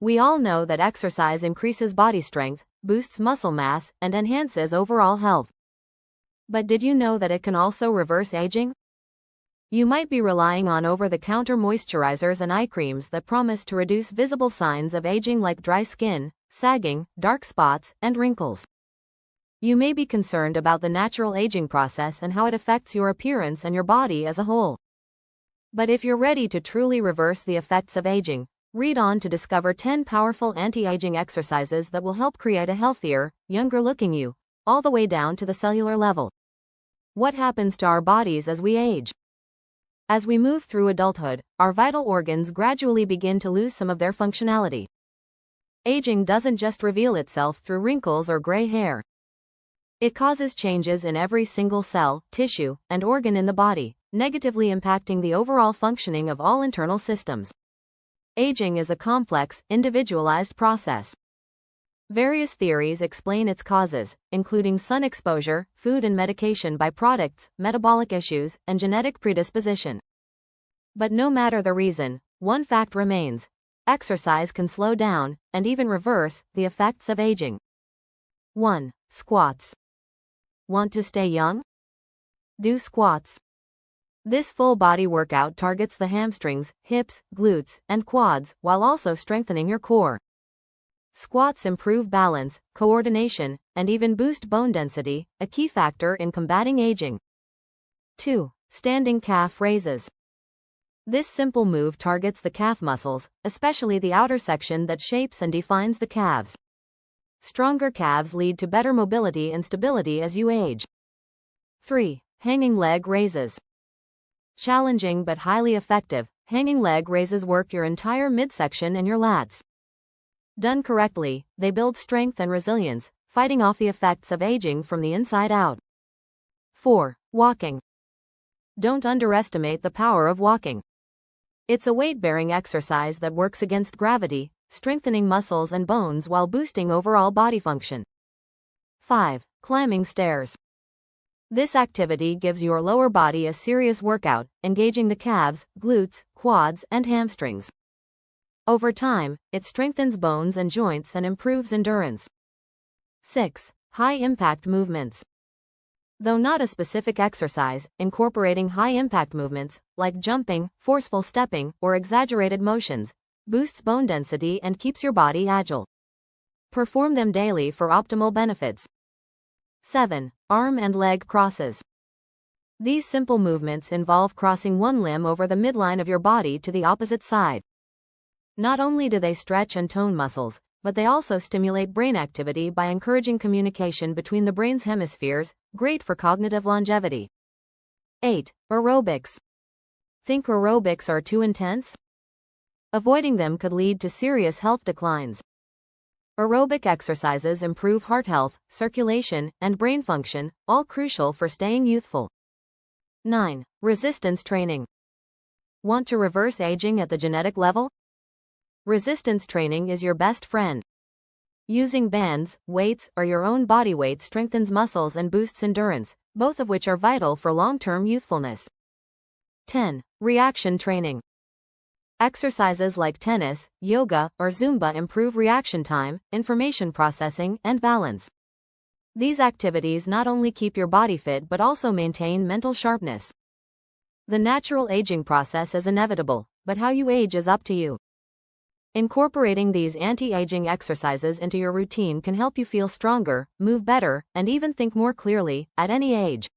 We all know that exercise increases body strength, boosts muscle mass, and enhances overall health. But did you know that it can also reverse aging? You might be relying on over-the-counter moisturizers and eye creams that promise to reduce visible signs of aging like dry skin, sagging, dark spots, and wrinkles. You may be concerned about the natural aging process and how it affects your appearance and your body as a whole. But if you're ready to truly reverse the effects of aging, read on to discover 10 powerful anti-aging exercises that will help create a healthier, younger-looking you, all the way down to the cellular level. What happens to our bodies as we age? As we move through adulthood, our vital organs gradually begin to lose some of their functionality. Aging doesn't just reveal itself through wrinkles or gray hair. It causes changes in every single cell, tissue, and organ in the body, negatively impacting the overall functioning of all internal systems. Aging is a complex, individualized process. Various theories explain its causes, including sun exposure, food and medication byproducts, metabolic issues, and genetic predisposition. But no matter the reason, one fact remains: exercise can slow down, and even reverse, the effects of aging. 1. Squats. Want to stay young? Do squats. This full-body workout targets the hamstrings, hips, glutes, and quads, while also strengthening your core. Squats improve balance, coordination, and even boost bone density, a key factor in combating aging. 2. Standing calf raises. This simple move targets the calf muscles, especially the outer section that shapes and defines the calves. Stronger calves lead to better mobility and stability as you age. 3. Hanging leg raises. Challenging but highly effective, hanging leg raises work your entire midsection and your lats. Done correctly, they build strength and resilience, fighting off the effects of aging from the inside out. 4. Walking. Don't underestimate the power of walking. It's a weight-bearing exercise that works against gravity, strengthening muscles and bones while boosting overall body function. 5. Climbing stairs. This activity gives your lower body a serious workout, engaging the calves, glutes, quads, and hamstrings. Over time, it strengthens bones and joints and improves endurance. 6. High-impact movements. Though not a specific exercise, incorporating high-impact movements, like jumping, forceful stepping, or exaggerated motions, boosts bone density and keeps your body agile. Perform them daily for optimal benefits. 7. Arm and leg crosses. These simple movements involve crossing one limb over the midline of your body to the opposite side. Not only do they stretch and tone muscles, but they also stimulate brain activity by encouraging communication between the brain's hemispheres, great for cognitive longevity. 8. Aerobics. Think aerobics are too intense? Avoiding them could lead to serious health declines. Aerobic exercises improve heart health, circulation, and brain function, all crucial for staying youthful. 9. Resistance training. Want to reverse aging at the genetic level? Resistance training is your best friend. Using bands, weights, or your own body weight strengthens muscles and boosts endurance, both of which are vital for long-term youthfulness. 10. Reaction training. Exercises like tennis, yoga, or Zumba improve reaction time, information processing, and balance. These activities not only keep your body fit but also maintain mental sharpness. The natural aging process is inevitable, but how you age is up to you. Incorporating these anti-aging exercises into your routine can help you feel stronger, move better, and even think more clearly, at any age.